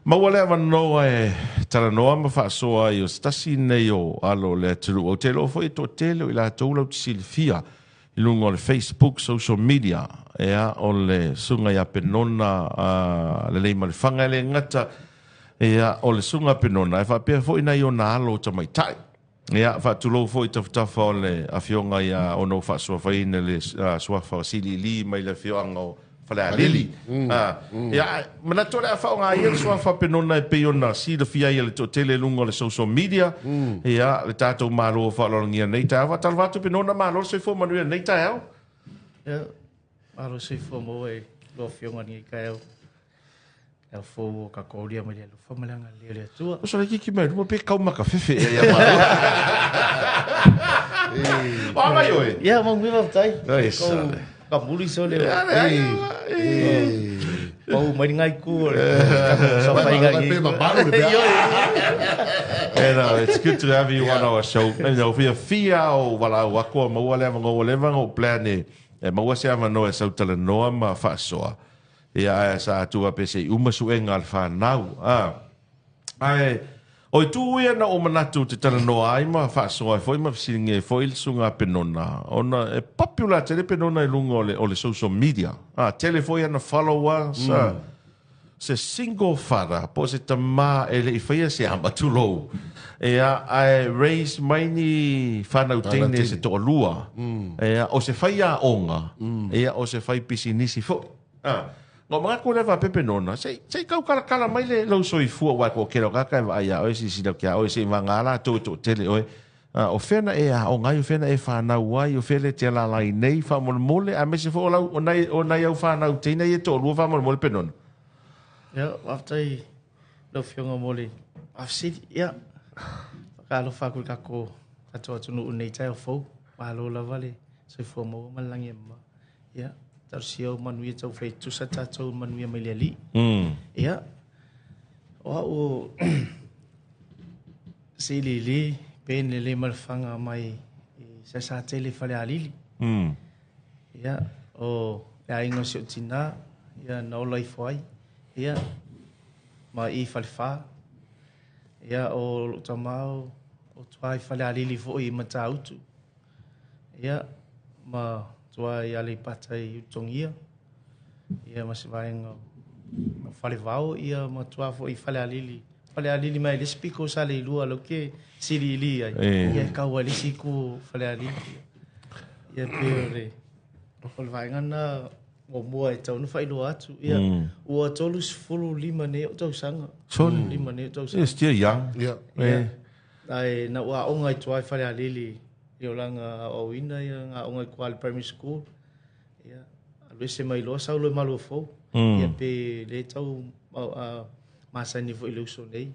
Mawale no tala noa ma fa soa yo stasi nei o alo le tulu o telo foi to telo ila tolo silfia ilungo le Facebook social media ea o le sunga ya Bennona Leleimalefaga le ngata ea o le sunga Bennona e fa pe foi na yo na alo tamaita'i ea fa tulo foi tafa o le afionga ya ono fa soa fa ina le soa fa sili li mai le fionga o fala lili ya mana tole fa nga ia so fa Bennona e peona si le fia ia le tele lungo le social media ya le tato malo fa lo ngia nei ta va tal va tu Bennona malo se fo manu nei ta ya malo se fo mo e lo fionga ni ka el fo ka kolia me le fo malanga le tu so le ki me mo pe ka ma ka fefe ya malo wa mai oi ya mo mi va tai ka muri so le oh mai ngai ku so mai ngai it's good to have you on our show and you know fia o wala wa ko mo wala ngo le ngo plan e mo se ama no so tele no ma fa so ya sa tu a pese uma su en alfa now ai o tu ia na o manatu te tala no ai ma fa so ai foi ma singe foi il sunga Bennona ona e popular tele Bennona lungo o le social media tele foi na followers se single father po se tama ele i fai se amba tu lo I raise many whanau tene se to lua o se fai a onga o se fai pisinisi fo no mga ko leva pe Bennona sei kau kala mai le lo soi fu wa ko kero ka ka ya o si lo kia o si mangala to tele o fena o ngai o fena fa na wa o fele te la lai nei fa mole a me se fo la o nai o fa na tene e to lu fa mole Bennona ya after lo fionga mole afsi ya ka lo fa ko to nu nei tai fo pa lo la vale se fo mo malangi ma ya tarsio manuia tau fei tu sa tatou manuia mai ali ia o silili pen le malfanga mai sa tele fale alili ia o ya ingo sio tina ia no life wai ia ma I falfa ia o tamau o twai fale alili fo I matautu ia ma tua ia le patai utongia ia masivaenga fale vau ia matua fo I fale alili mai le spiko sale lua lo ke silili ia ka wali siku fale alili ia pere fale vaenga na o mua e tau no fai lo atu ia o tolu fulu lima ne o tau sanga lima ne o tau sanga still young ai na wa onga tua fale alili yo langa o ina ia nga onga kwal primary school ia alwese mai lo sa lo malo fo ia pe le tau masa ni fo iluso nei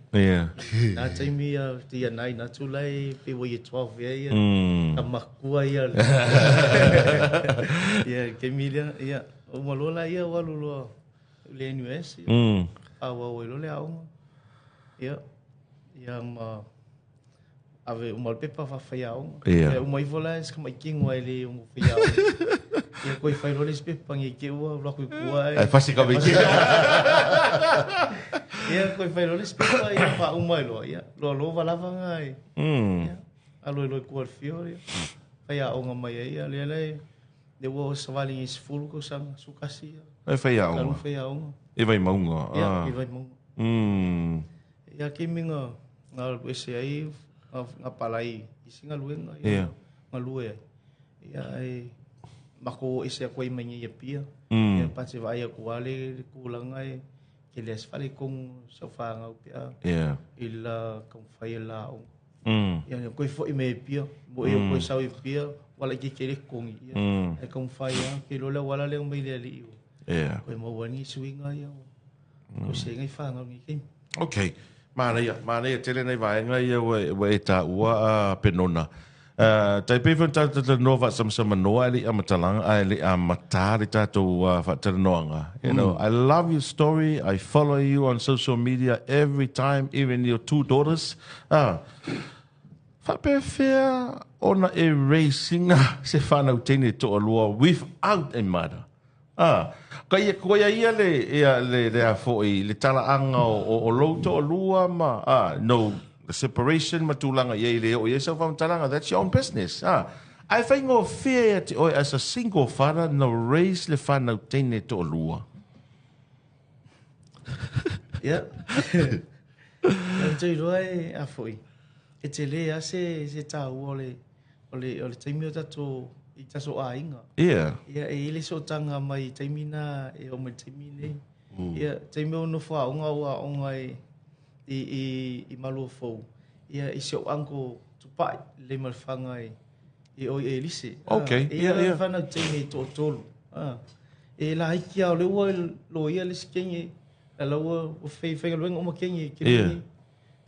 na taimi ia nai na tulai pe wo ye 12 ia amakua ia ia kemilia ia o malola ia walulo le NUS a wo lo le au ia ma ave uma pepa fa faiao uma ivola es como king wa ele um faiao e coi fai lo lespe pangi ke o lo ku ai fasi ka be e coi fai lo lespe ai fa uma lo ia lo va lava ngai alo lo ku fiore faiao nga mai ia le de wo savali is full ko sang sukasi faiao alo faiao e vai maunga e vai maunga ia kiminga ngal wese ai nga palai isinga luenga nga lue ia ai mako ise ko imanya ia pia ia pase vai ko ale ku langai ke les fale kong sofa nga pia ila kong faila ia ko fo ime pia bo ia ko sau pia wala ke kele kong ia e kong faia ke lo la wala le mai le ali ko mo wani swinga ia ko se ngai fa nga ngi okay Mana tele nei vai ngai we ta ua Bennona. Tai pe ta nova some no ali amatalanga ali amatari tato fa noanga. You know, I love your story. I follow you on social media every time, even your two daughters. Fa pe fair ona erasing se fa no tene to alua without a mother. Ko ia le a foi le talaanga o loto o lua ma no the separation matulanga ia le o ia sa fa talanga that's your own business. I think of fear as a single father no raise le fana tene to lua. Yeah. Jadi roi a foi. E te le ase se tau ole taimi o tato I taso ainga. Yeah. Ia e ile so tanga mai taimina e o mai taimine. Ia taimi o no fa onga I malu fo. Ia I se o anko tupai le malfanga e o e lise. Okay. Ia fana taimi to tolu. E la hiki au le ua lo ia le skenge. La laua o fei luenga o makenge ke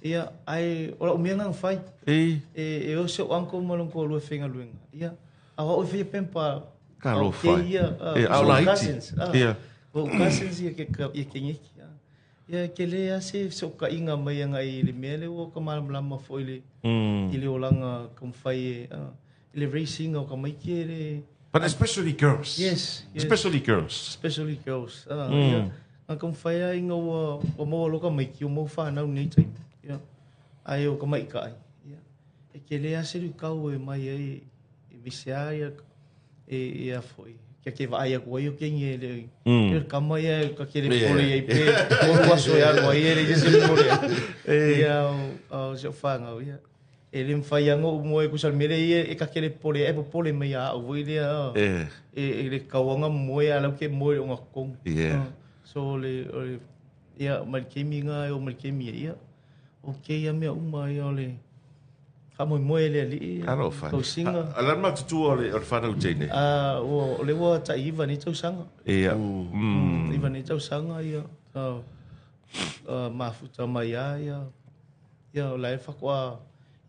ia ai ora o mianga fai. E o se o anko malongo lo fenga luenga. Ia awa o fei pempa Kalo fai. Ia au laiti. Ia. O cousins ia ke ngeki. Ia ke le ase so ka inga mai anga I le mele o ka malama foi le. I le olanga kom fai le racing o ka mai ke le. But especially girls. Yes. Especially girls. Especially girls. Ia. Kom fai inga o mo loka mai ki o mo fa na nei tai. Ia. Ai o ka mai kai. Ia. E ke le ase lu kau e mai ai Visaia e a foi que vai a coio quem ele kama ia ka kele pole ai pe o waso ia no ia ele se pole ia o se fanga ia ele fai ngo mo e kusal mere ia e ka kele pole e pole me ia o ile ele kawanga mo ia lo ke mo o ngakong so le ia malkeminga o malkemia ia okay ia me uma ia le Kamo moele ali. Aro fa. Ko singa. Ala ma tu ole fa no tene. O le wa ta iva ni tau sanga. Ia. Iva ni tau sanga ia. Ma futa mai ia. Ia la fa kwa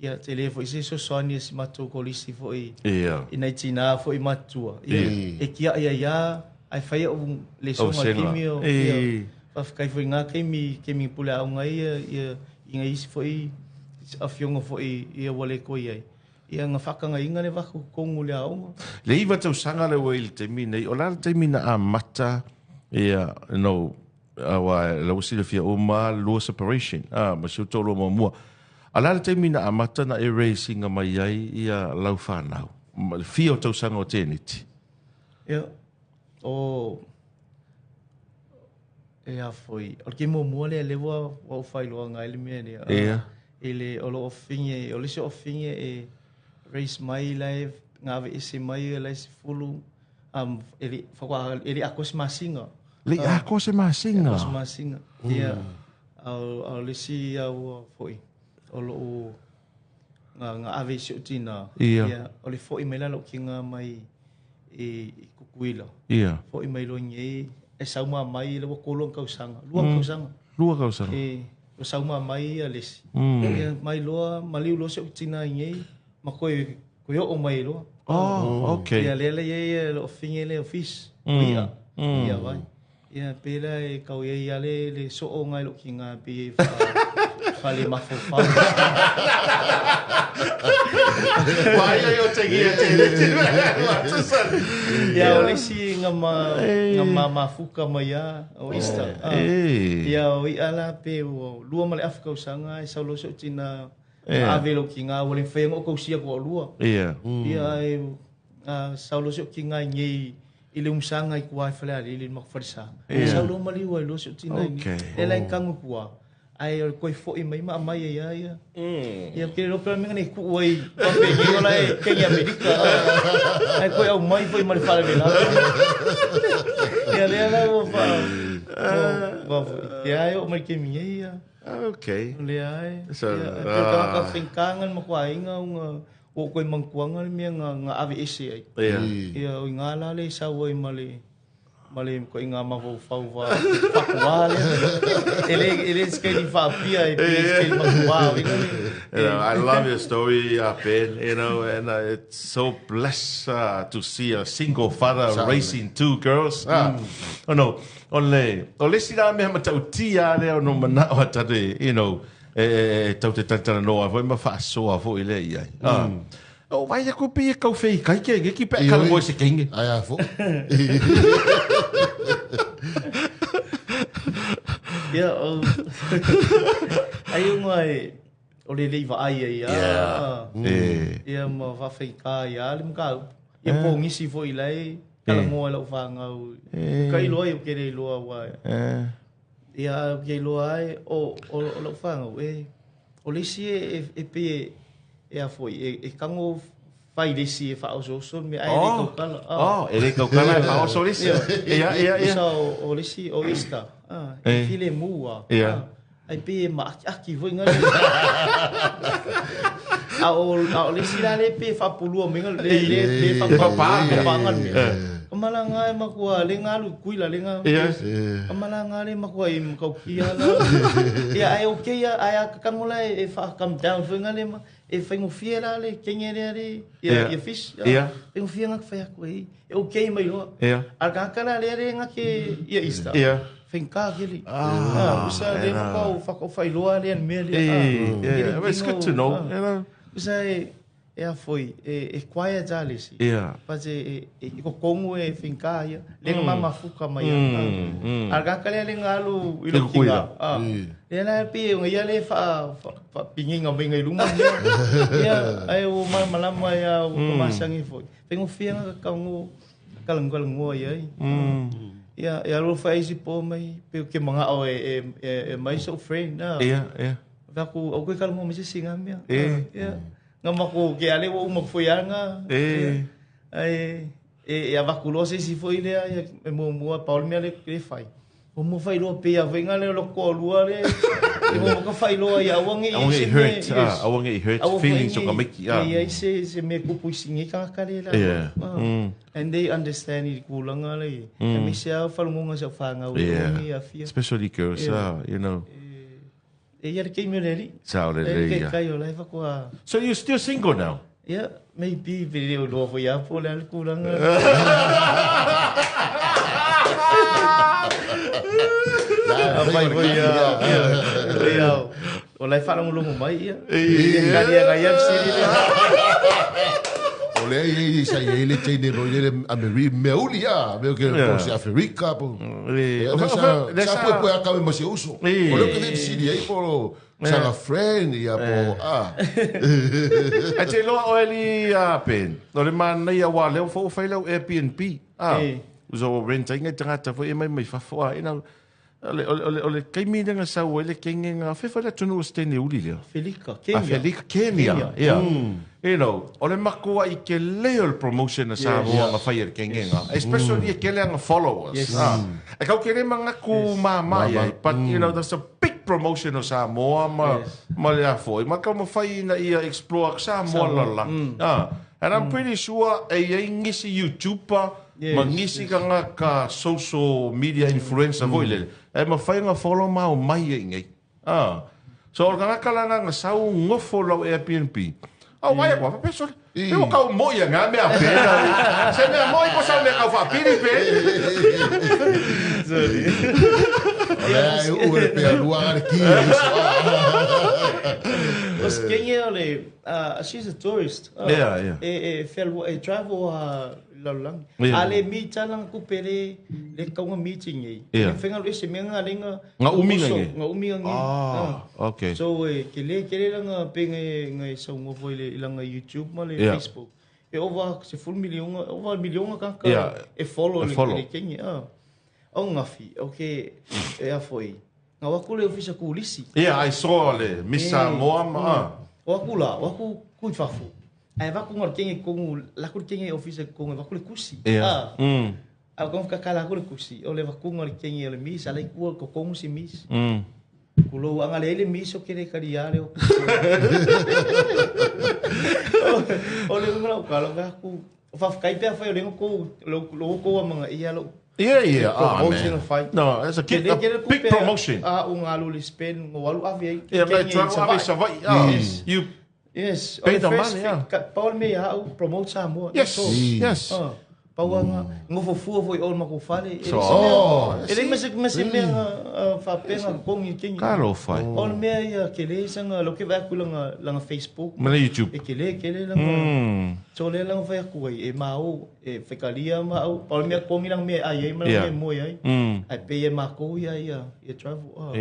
ia telefo isi so soni si matu kolisi fo I. Ia. Ina tina fo I matua. Ia. E kia ia ai fa ia le so ma kimio. Ia. Fa kai fo nga kemi pula o ngai ia inga isi fo I. A fionga fo ia wale ko ia. Ia nga whakanga inga ne wako kongu le aonga. Le iwa tau sanga le wai te mine. O la te mine a mata ia no awa la wasi le fia o ma lua separation. Ma siu tolo ma mua. A la te mine a mata na e racing a mai ai ia lau whanau. Fia o tau sanga o teniti. Ia. O a foi. O ke mua le lewa o whailoa ngai le mea ni. Ia. Ele o finge o le se o finge e race mai live ngave ese mai lai se fulu ele fakwa ele akos masinga le akos masinga ia au le si au foi o lo nga ave se utina ia o le foi mai la lo kinga mai e kukuila ia foi mai lo nge e sauma mai le kolong kausanga lua kausanga o sauma mai a lesi. Mai loa, maliu loa se utina ngei, ma koe o mai loa. Oh, okay. Ia lele ye lo finge le office. Ia. Ia vai. Ia pela e kau ia le so o ngai lo kinga pe fale mafo. Wai yo te gia te. Ia o lesi ngama mafuka mai o Easter. Ia o ala pe o lua male Afrika usanga e saulo so tina ave lo kinga o le fengo ko sia ko lua. Ia. Ia e saulo so kinga ngi ile umsanga I kuai fale ali ile makfarsa. Saulo mali o lo so tina ngi. Ele kangu kuai. Ai o koi fo I mai ia. Ia ke lo pela menga ku oi pa pe ngi ola e ke Amerika. Ai koi au mai foi mal fala vela. Ia le ala o fa. Ia o mai ke minha ia. Okay. Le ai. So ka finkangan mo kwa inga o koi mangkuanga me nga ave ese ai. Ia o ngala le sa oi male ko inga ma vo fa le ele skeli fa pia e skeli ma I love your story, Ben, and it's so blessed to see a single father raising two girls. Oh no, ole sila me ma tau tia le no mana o tade, tau te tantana noa, voi ma fa soa vo ile ia. O vai ko pe ka fe kai ke ki pe ka mo se kinge. Ai a fo. Ia, ai o le leiva ai ia. Ia ma whawhaika ia, le mga ia pōngisi fo i lei, kala moa lau whangau. Kai loa i o kere loa wai. Ia kei loa ai, o lau whangau, o lesi e pe e a foi, e kango fai lesi e whao soso, me ai le kaukala. E le kaukala e whao so lesi. Ia. Isa o lesi, o Easter, e kile mua. Ai pe ma aki foi ngale. O lesi la le pe whapulua menga le whapangan me. Kamalanga e makua le ngalu kuila le nga. Kamalanga le makua i mkaukia la. Ia ai okay ai kakangola e come down foi ngale ma e whaingo fia la le kenge le ia fish. Whaingo fia ngak whai aku e okay mai loa. Ar kakala le ngake ia Easter. Whenka kiri. Usa le makau whako whailoa le an mea le. It's good to know. Usa e a foi, e kwaia jalesi. Pase e kokongu e whenka ia. Lenga mama fuka mai ia. Ar kakala le ngalu ilo kinga. Le na pi o ia le fa pinginga menga iluma. Ia ai o malama ia o masangi foi. Whengo fia kaungu kalango ia. Ia lo faz po mai pe que manga o mais so friend na. Va ku o que calmo me singa mia. Ngama ko que ale o uma foi anga. Ai e va ku lo se si foi le e mo Paulo me le fai. O mo fai lo pe a venga le lo ko lua le. E mo ka fai lo ia wangi hurt. Wangi hurt feelings so kamiki. Ia se me ku puisingi ka la. And they understand it kulanga le. E me se a falunga sa fanga o ia fia. Especially girls, you know. E ia ke me le. Sao le. So you're still single now? Yeah, maybe video lo foi a po le kulanga. Vai o lai fala longo mai ia. Ia siri. O le ai sai ele tene ro ele a me meulia, meu que por se Africa po. Sa po a ka me se uso. O lo que deve siri aí por sa friend ia po A te lo o eli a pen. No le man ia wa le fo fai le Airbnb. Uso renting e tangata fo e mai fa fo ina ole kaimi nga sa ole kinge nga fefa la tunu stene uli le Felica Kenya you know ole makua I ke leo promotion na sa mo nga fire kinge nga especially ke le nga followers e ka kere mga ku mama but you know there's a big promotion of Samoa ma le afo ma ka mo fai na ia explore Samoa la and I'm pretty sure e ngisi YouTuber mangisi ka nga ka social media influencer voile e ma fai nga follow ma o mai ngai so ka kala nga sau ngofo lo Airbnb vai kwa peso eu ka mo ia nga me a pena se me mo ko sa me ka fa piri pe o le pe luar aqui os quem ole she's a tourist fellow travel lang ale mi talang ku pere le ka nga meeting ei fenga lo se menga lenga nga uminga okay so ke le lang pe ngai so ngo foi lang YouTube ma le Facebook e over se full million ka e follow le kenya nga fi okay e a foi nga wa ku le ofisa ku lisi I saw le misa moa wa ku fafu ai va com alguém com lá com quem é ofício com va com kusi a com ficar cala com kusi eu leva com alguém ele mis alai com si mis kulo ang ale ele mis o kere kariare o le ngala kala va ku fa ficar pe fa eu lengo ko lo ko mga ia lo man. No, it's a big promotion. Alu le spend walu avi you Yes. Pay the money, Paul me promote Samoa. Yes. Paua ngofo fua foi ol mako fale. Ele mas me fa pena kongi kingi. Kalo fai. Ol me ia kele sanga lo ke va kulanga langa Facebook. Mana YouTube. E kele langa. So le langa vai ku e mau e fekalia mau. Ol me kongi lang me ai me me mo ai. Ai pe e mako ia e travel.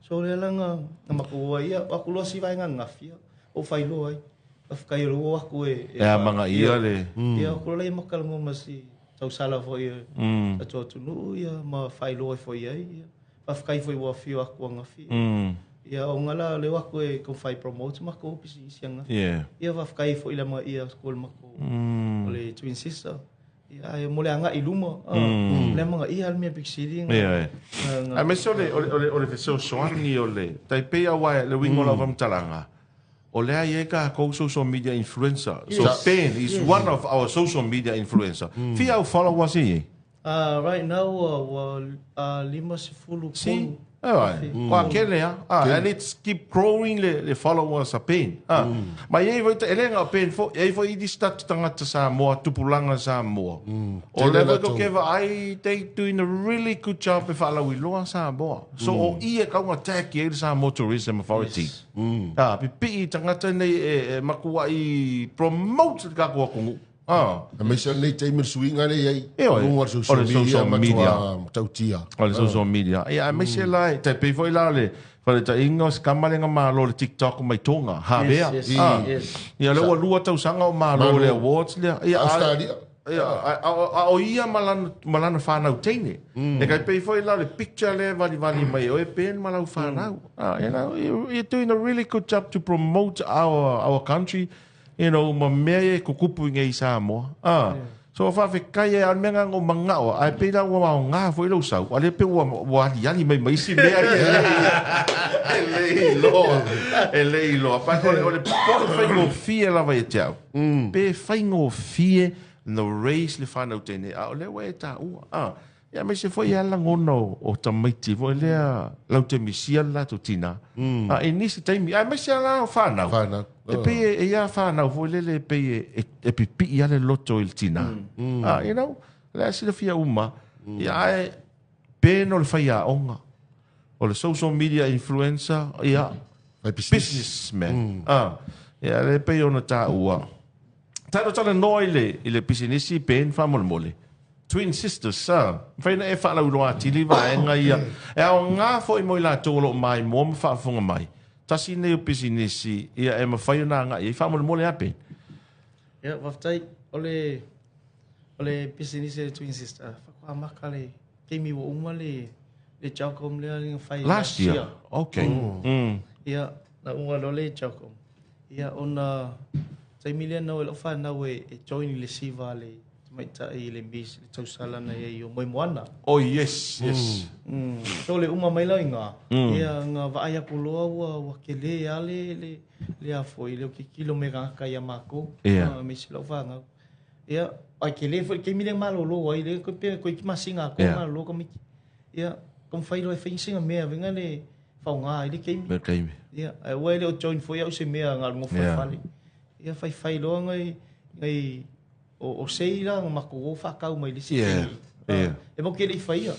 So le langa mako ia aku lo si vai ngafia. O fai lo ai. Afkai ro aku e manga ia le. Ia ko le makal ngo masi tau sala foi a tu no ia ma fai lo foi ai. Afkai foi wa fio aku ngafi. Ia o ngala le aku e ko fai promote mako pisi sianga. Ia afkai foi la ma ia skol mako. Le twin sister. Ia mole anga iluma. Le manga ia me pixiri. Ia. A me sole ole feso soani ole. Tai pe awa le wingola vam talanga. Olea yeka ko social media influencer. So Ben is one of our social media influencer. Fia our followers here. Right now lima sifulu. See? Alright. And it's keep growing the followers of Ben. Ma ye voi elenga Ben fo ye voi di start tangata Samoa tupulanga Samoa. O level ko keva they doing a really good job if ala wi loa Samoa. So o ia ka nga tag ye Samoa Tourism Authority. Pipi tangata nei makua I promote ka ko kongu. Me se nei te suinga nei ai. O social media. Tautia. O social media. Ia me se lai te pe foi la le. Fale ta ingos kamalenga malo le TikTok mai tonga. Ha bea. Ia le lua tau sanga o malo le awards le. Ia Australia. O ia malana whanau teine. E kai pe foi la le picture le vali mai o e pen malau whanau. You're doing a really good job to promote our country. You know, ma mea ko kupu ngai Samoa. So fa fe kai e al menga ngo mangao. Ai pe la wa nga foi lo sau. Ale pe wa ali mai si mea. Ele lo. Pa ko le por fe ngo fie la vai tau. Pe fai ngo fie no race le fana tene. Le wa ta u. Ya me se foi ala ngono o tamaita'i foi le la te misia la to tina. E nisi taimi. Ai me se ala fana. E pe e ia whanau fo lele pe e pipi ia le loto il tina. You know, le asi le fia uma. Ia e pe no le whaia onga. O le social media influencer, ia businessman. Ia le pe ona ta ua. Taro tala noi le businessi pen whamole mole. Twin sisters, whaina e whanau roa tili vaenga ia. E au ngā fo I moi la tolo mai mo ma whaafonga mai. Tasi nei o pisinisi ia e mawhai na nga i whamole mole ape. Ia, waftai, ole pisinisi twin sister. Whakua maka le, keimi wo unga le CHOGM le alinga whai last year. Okay. Ia, na unga lo le CHOGM. Ia, ona, tai milia nau e lo whanau e join le siva le tamaita'i le bis, le tausala na e o moana. Oh, yes. So le uma mai lau inga. Ia ngā vaaya kuloa wa ke le ale le a foi le ki kilo me ngaka ia mako. Me si lau whangau. Ia ai ke le foi ke mile malo lo ai le ko pe ko ki masinga ko malo ko mi. Ia kom fai lo e finsinga mea venga le whaunga ai le ke mi. Ia ai wai le o join foi au se mea ngal mo fai. Ia fai lo ngai o sei la mako o whakau mai le si. E mo ke le whaia.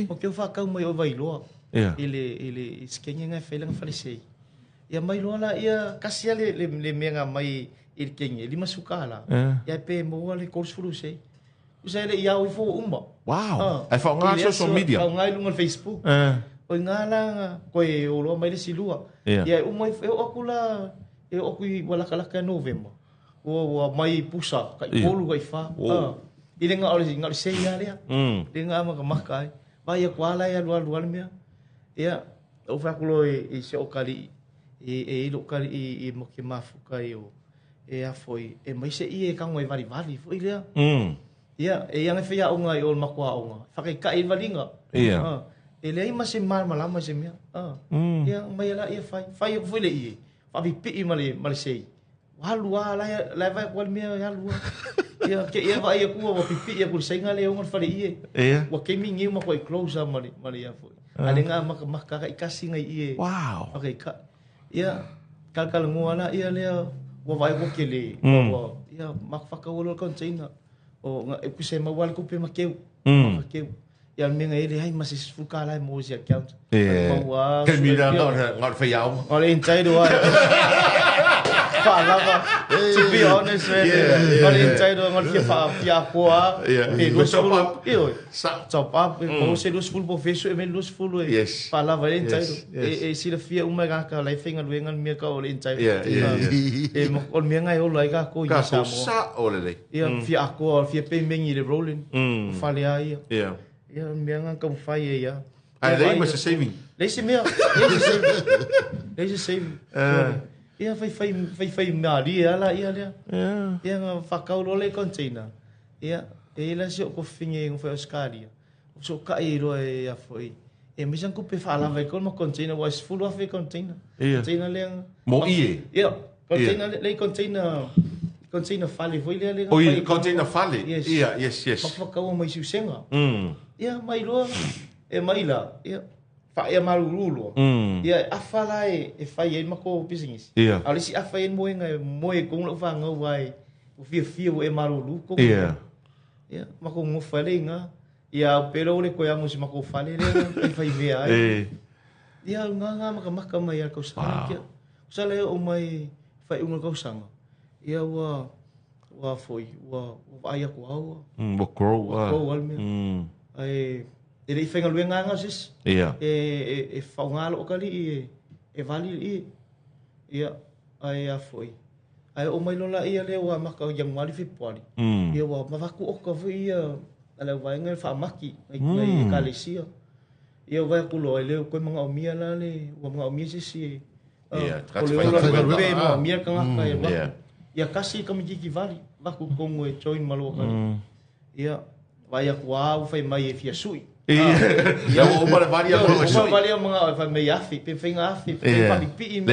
Mo ke o whakau mai o vailoa. Ele skenga ngai whailang whalisei. Ia mai loa la ia kasia le menga mai il kenga. Lima sukala. Ia pe mo le course furu sei. Usai le iau I fo umba. Wow. Ai whaunga social media. Whaunga I lunga Facebook. O ngā la koe o loa mai le silua. Ia umai e okula e okui walakalaka November. O mai pusa kai polu kai fa. Ile nga sei ya lea. Le nga maka ai. Vai kwala ya lua mea. Ia o fakulo e se okali e lokali e mo ke mafuka o e a foi e mai se I e ka ngoi vari foi lea. Ia e yang fe ya onga I ol makwa onga. Fakai ka I valinga. Ia. E le ai ma se malama se mea. Ia mai la ia fai foi le I. Fa pi male sei. Walua la vai kwal mea ya lua. Ia ke ia vai ku o pipi ia ku senga le onga fale I. Wa ke mingi ma ko close mali ia foi. Ale nga maka ka ikasi ngai I. Wow. Okay ka. Ia kal ngua la ia le wa vai ko ke le. Ia mak fakawolo container. o e ku se mawal ku pe makeu makeu ia menga ele hai mas is fukala mo si account mawa ke mira ngal fe yao ole inside wa Falava, to be honest, ole inside wa ngal fia kwa e lo top up mo se lo full professor e lo full falava inside e si la fia uma ka lai finga luenga mi ka ole inside e mo ol mi ngai o lai ka ko ia sa ole ia fia kwa fia pe mengi le rolling fale ai ia mianga ka fai ia ai lei mas saving lei se saving ia fai mari ala ia ia nga fakau le container ia e la se ko finge ngo fa skaria so ka i ro e a foi e mi san ko pe fala vai ko mo container was full of a container container le mo ie ia container le container fale foi le oi container fale ia yes ma fakau mai su senga ia mai lo e mai la ia fa ia marululo ia afala e fai e mako business ali si afai mo e kong lo fa ngo vai o fia e marulu ko ia mako ngo fale nga ia pero le ko yang si mako fale le e fai vea ia nga maka mai ko sa kia sale o mai fai ko sanga ia wa foi wa ai ko wa grow ai ele fenga luenga nga sis e faungalo kali e vali ia ai a foi ai o mai lola ia le wa maka yang mali fi poli ia wa mavaku o ka foi ia ala vai nga fa maki ai kalisia ia vai ku lo le ko mga omia la le wa mga omia sis ia trata mia ka nga ia kasi ka mi ki vali vaku kongo e join malo kali ia vai a kuau fai mai e fia sui ia o mara varia mga fa mai afi pe finga afi pe pa pi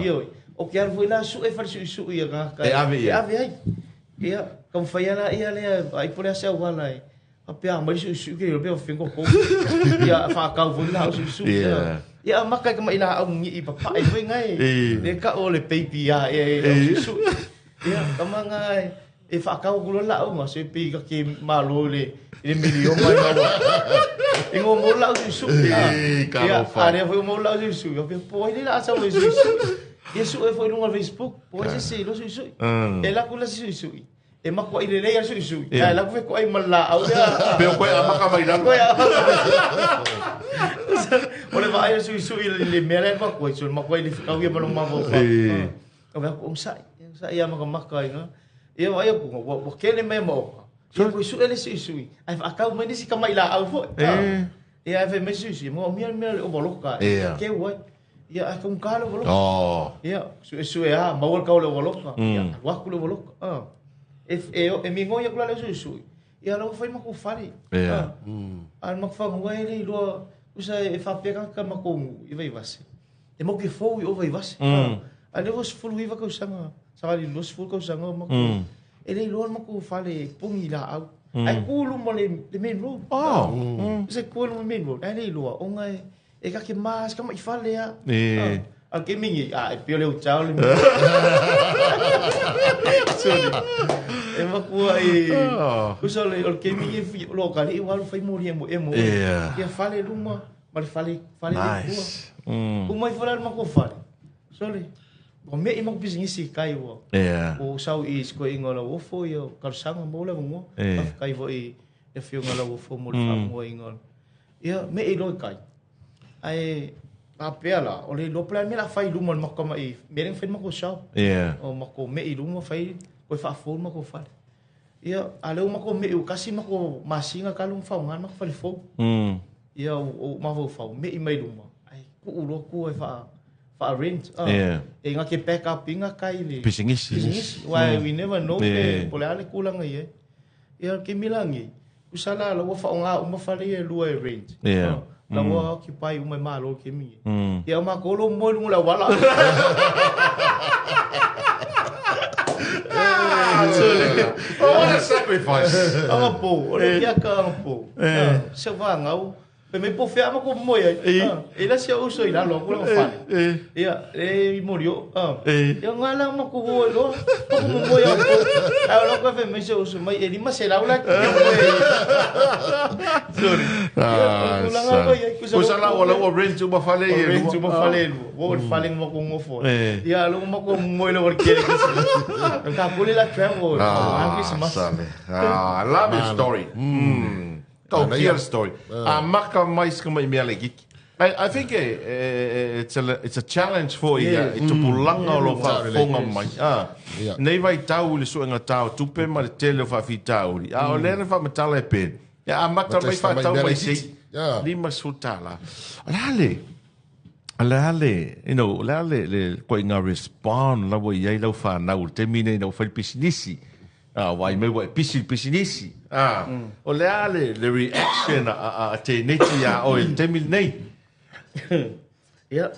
ia o que ar foi lá su e far su ia ka e ave ai ia como fai lá ia le ai por essa wala ai a pe a mai su que eu pe o fingo ko ia fa ka foi lá su ia maka ka mai lá au ngi pa ai foi ngai le ka o le baby ia su ia kamanga e fa ka ko la o ma se pe ka ke malo le milio mai ma e ngo mo la su ka fa are foi mo la su eu po ele lá sa o su isso foi no Facebook pode ser lo su ela ko la su e ma ko ile le su ela ko ko ai mala au pe ko ama ka mai na ole vai su le mele ma ko su ma ko ile ka wi ma no ma vo fa ko sa ia ma ka nga ia vai ko kele me mo ia ko su ele su ai akau me si ka mai la au fo ia ve me su mo mi o boloka ke wa ia akau ka lo boloka ia su ia ma wa ka lo boloka ia wa ku lo boloka e mi ngoia ku la su ia lo fai ma ku fari al ma fa ngoi le lo usa e fa pega ka ma ko i vai vase e mo ke fo o vai vase ale vos fulu iva ko sanga sali los fulu ko sanga ma ele lo ma ko fale pungi la au ai kulu mo le main road se kulu mo main road ele lo o ngai e ka ke mas ka mai fale ya a ke mingi e pio le o chao le sorry e ma ko ai usa le o ke mingi lo ka le wa fai mo ia fale luma ma fale nice o mai fale ma ko fale sorry o me i mo business kai wo o sau i ko ingola wo fo yo karsanga mo la mo kai vo i e fio ngala wo fo mo fa mo ingol ia me i lo kai ai a pela o le lo plan me la fai lu mo ko mai me ren fe mo ko sau o mo ko me i lu mo fai ko fa fo mo ko fa ia ale mo ko me u kasi mo ko masinga kalung fa ngan mo fa fo ia o ma vo fa me i mai lu mo ai ku lo ku fa arrange e nga ke pack up inga kai le business why we never know ke pole ale kulang ai ia ke milangi usala lo fa nga uma fa le lu arrange la wa ki pai uma malo ke mi ia ma ko lo mo la wala what a sacrifice anga po ole ia ka anga po se va nga Pe me po fea ma ko mo ia. E la sia uso ila lo ko fa. Ia e morio. Ia ngala ma ko ho lo. Ko mo ia. A lo ko fe me se uso mai e lima se la ula. Sorry. Ko sa la wala o rent tu ba fale. Rent tu ba fale. Wo fale mo ko mo fo. Ia lo ma ko mo lo ke. Ka ko la travel. I love your story. Kill story. Maka mais kama imiale giki. I think it's a challenge for you to pulanga lo fa fonga mai. Nei vai tau le so nga tau tupe ma le tele fa fi tau. O le fa matala pen. Ya mata mai fa tau mai sei. Lima sutala. Ale, you know, le ko inga respond la wo ye lo fa na ul termine no fa pisinisi. Wai me wa pisinisi. O le reaction a te neti a o el temil nei. Yeah.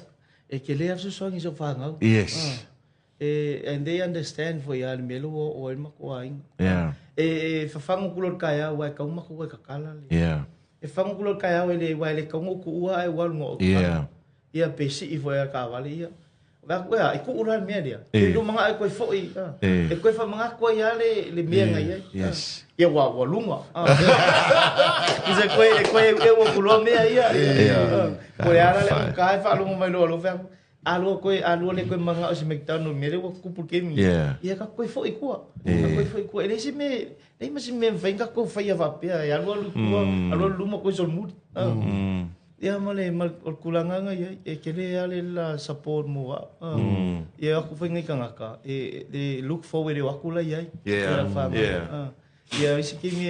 E ke le asu so ngi so fa ngau. Yes. And they understand for ya melo o el makuain. Yeah. Fa fangu kulor kaya wa ka uma ko ka kala. Yeah. E fangu kulor kaya wa le ka ngo ku ua e wal ngo. Yeah. Ia pesi I foi a cavali ia. Ga koa I ku uran media. E lu manga e koe foi. E koe fa manga koe ia le mea ngai. Yes. Ia wa lunga. Isa koe e wa kulo mea ia. Koe ara le kai fa lu mai lo fa. Alu le koe manga o se mekta no mere wa ku porque mi. Ia ka koe foi koa. Koe foi koa. Ele se me nei mas me venga ko fa ia va pe. Alu lu mo koe sol mud. Ia male mal kulanganga ia e kele ale la support mo ia aku fengai kangaka e look forward e wakula ia ia isi kimi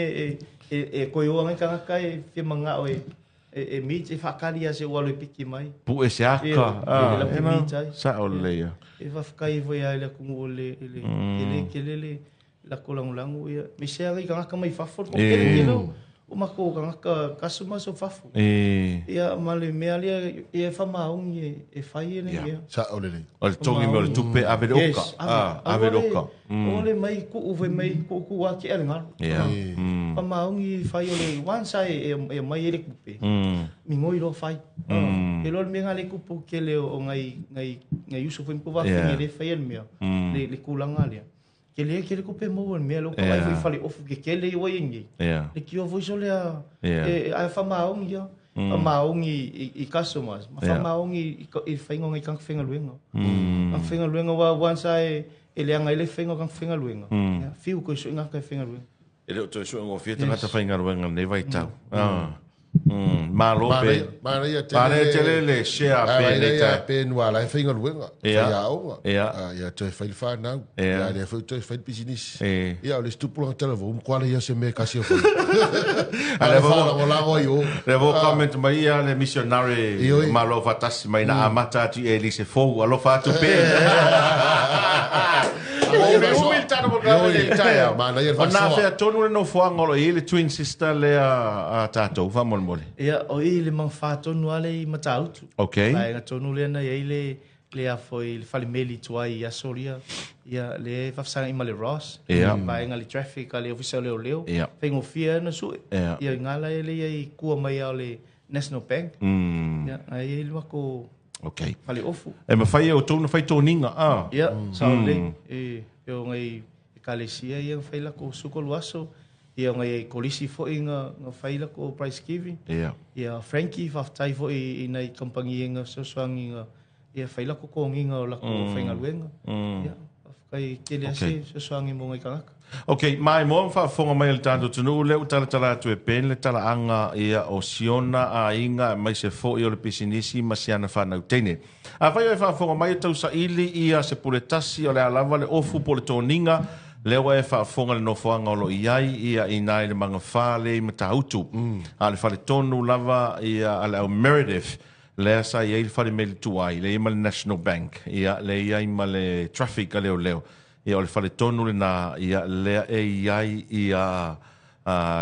e koiwanga kangaka e fe manga o e meet e fakali ia se walo piki mai pu e se aka sa ole ia e fa fakai foi ia ku ole ele la kulangulangu ia me se ngai kangaka mai fafor ko kele o mako ka kasuma so fafu ia male mealia e fa maung e fai ne ia sa ole o tongi mo le tupe averoka averoka ole mai ku uve mai ku wa ki anga ia fa maung I fai ole once e mai ele kupe mi ngoi ro fai e lo me ngale kupu ke le o ngai uso fo impo va le fai el mia le kulanga le Kele ko pe mo me lo ko vai fale ofu kele o yengi. Le ki o vo so le a fa maung ia. A maung I customers. Ma fa maung I faingo ngai kang fenga luenga. Ang fenga luenga wa wansa ele anga ele fenga kang fenga luenga. Fiu ko so nga ka fenga luenga. Ele to so ngo fieta ngata fenga luenga ne vai tau. Malo pe. Pare tele le share pe le ta pe no la fenga luenga. Ya to fai fa na. Ya le foi to fai business. Ya le stupo la telefoon quale ia se me kasi fo. Ale vo la vo yo. Le vo comment mai ia le missionary malo fatasi mai na amata ti ele se fo alo fa to pe. Ona fe tonu no foanga lo ile twin sister le a tato fa mol mole. Ia o ile mang fa tonu ale I matautu. Okay. Ai ga tonu le na ile le a foi le fali meli tuai ia soria ia le fa sanga I male Ross. Vai ngali traffic ale official leo. Fengo fia na su. Ia ngala ele ia ku mai ale National Bank. Ia ai ile mako Okay. Fali ofu. E ma fai o tonu fai toninga Ia saule eu ngai kalesia ia fai la ko suko luaso ia ngai kolisi fo inga fai la ko price giving ia Frankie fa tai fo I nei company inga so swanginga ia fai la ko konginga la ko fainga luenga ia kai kele ase so swangi mo ngai kangaka. Okay, mai mo fa fonga mai le tanto tunu le utala tu e pen le tala anga ia o siona a inga mai se fo I o le pisinisi masiana fa na tene. A vai fa fonga mai tau sa ili ia se puletasi o le alava le ofu po le toninga le wa fa fonga le no foanga o lo iai ia ina le manga fa le matautu. A le fa le tonu lava ia ale o Meredith le sa ia il fa le mel tuai le ima le National Bank ia le ia ima le traffic a leo. Ia o le fale tonu le na ia lea e iai ia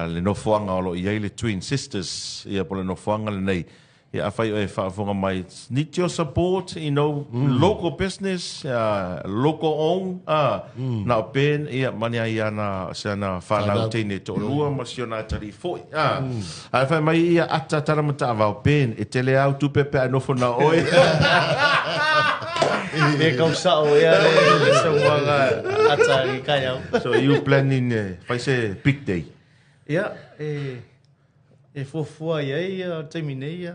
le nofoanga o lo iai le twin sisters ia po le nofoanga le nei I fight for my need your support, local business, local own, na pen mania na sana fala tene to lua masiona tari foi. I find my ata taramata va pen e tele au tu pepe no fona oi. So you planning big day? Yeah, for terminate.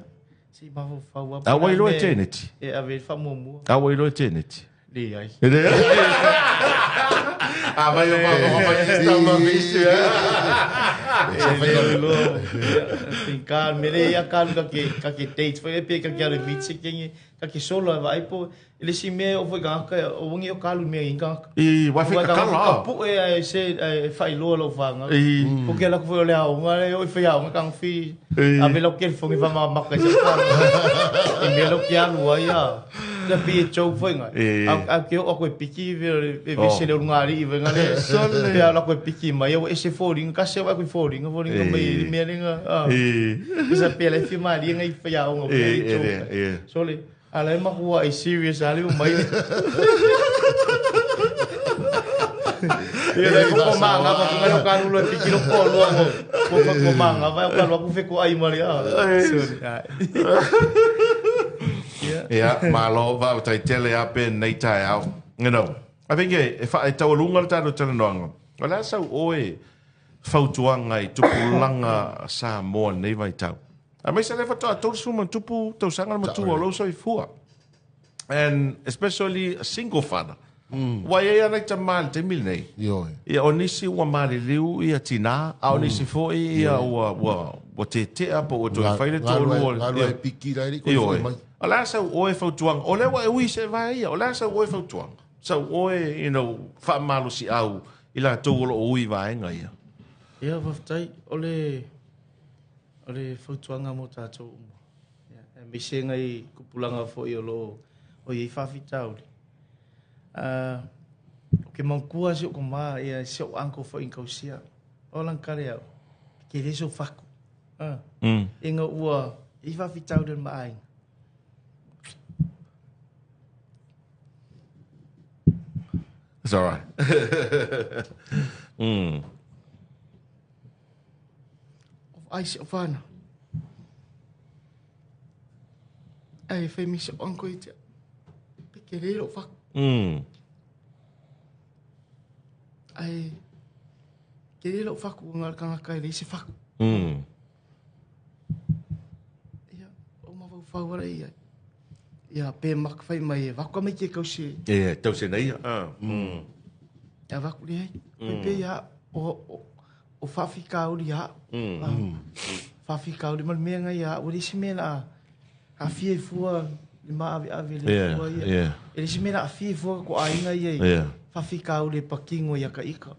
Si mafu Awai lo eternity. Ave famomo. Awai lo eternity. Di ai. Vai estava visto. Ficar mere a kan que date foi pe que quero meet que solo vai po ele se me o foi ganka o ngi o kalu me inga. E vai ficar calmo. Pu se fai lo vanga. Porque ela foi olhar o ngale o foi a kan fi. Ave lo que foi vai ma que se e me lo que a lua ia. Da pi chou foi nga. A que o ko piki ve se le ngari ve ngale. Sole ya lo ko piki mai o ese foring ka se vai ko foring mai me linga. Esa pele fi mari ngai foi a o sole ala ma rua é serious ali o mai. Ia ko manga pa ko no kanu lo piki no ko lo ko manga vai o kanu ko fe ko ai mari Yeah, malo va tai tele up in nei tai out. I think if I tell lunga ta no tele no. Wala sa oi fautuanga I tupulanga Samoan nei vai tau. A mai se leva to suma tupu to sanga ma tu lo so ifua. And especially a single father. Wai e ana ta mal te mil nei. Yo. Ia onisi wa mari liu ia tina, a onisi foi ia wa te apo o to faile to lo. Ngalo e piki rai ko mai. Ala sa oe fautuang. Ole wa ui se vai ia. Ole sa oe fautuang. So oe, fa malo si au ila tolo ui vai nga ia. Ia waftai ole fautuanga mo tatou. Ia me se ngai kupulanga fo i lo o i fa fitau. Ke mankua se ko ma ia se o anko fo in kausia. O lan kare au. Ke reso faku. Inga ua i fa fitau den mai. It's all right. Ai se fana. Ai fe mi se anko i te. Pekerero fak. Ai kerero fak ngal kanga kai le se fak. Ya, o ma fa wala ia. Ya pe mak fai mai va ko mai ke kausi. Tau se nei. Ya va ku le. Pe ya o fa fika o ya. Fa fika o mal me nga ya o di simela. A fie fua ma ave le fua ya. Ele simela a fie fua ko ai nga ye. Fa fika o le pakingo ya ka ika.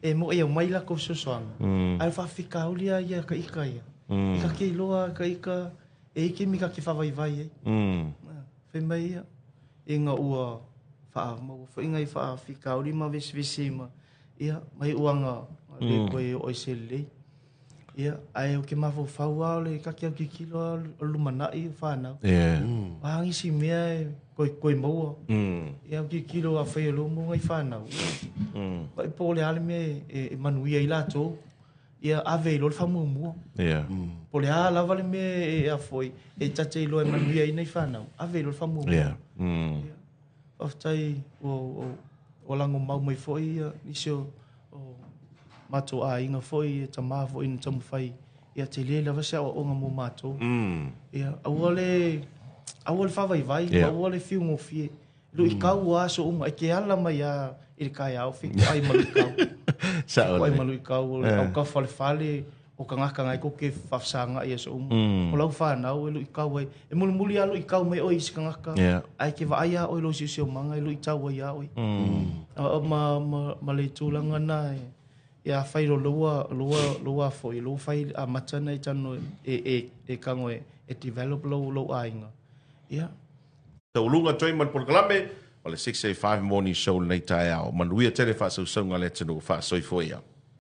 E mo e mai la ko so soang. Ai fa fika o ya ka ika ya. Ika ke loa ka ika. E ke mi ka ke fa vai vai. Fe mai inga ua fa mo fa inga fa fika o lima vesi ma ia mai uanga le ko o sele ia ai o ke ma fa wa le ka ke kilo lumana I fa na wangi si me ko mo ia ki kilo a fe lo mo ngai fa na vai po le ale me e manuia ila to ia ave lo fa mo mo po le ala vale me e a foi e tate lo e manuia ina fa na ave lo fa mo oftai o lango mau mai foi isio o mato a inga foi ta ma foi in tam fai ia te le lava sa o nga mo mato ia awole fa vai awole fiu mo fie lo I kau aso uma ke ala mai a il kai au fi ai malu kau sa ai malu kau o ka fale o ka ngaka ngai ko ke fafsanga ia so o lau fa na o lo I kau e muli alo I kau mai o is ka ngaka ai ke va ia o lo sio manga lo I tau ia o ma le tulanga na ia fai loa foi lo fai a matana I tano e kango e develop lo ainga ia so lunga toi man por kalame o le 685 morning show nei tai ao manuia tele fa so songa le tino fa so foi ia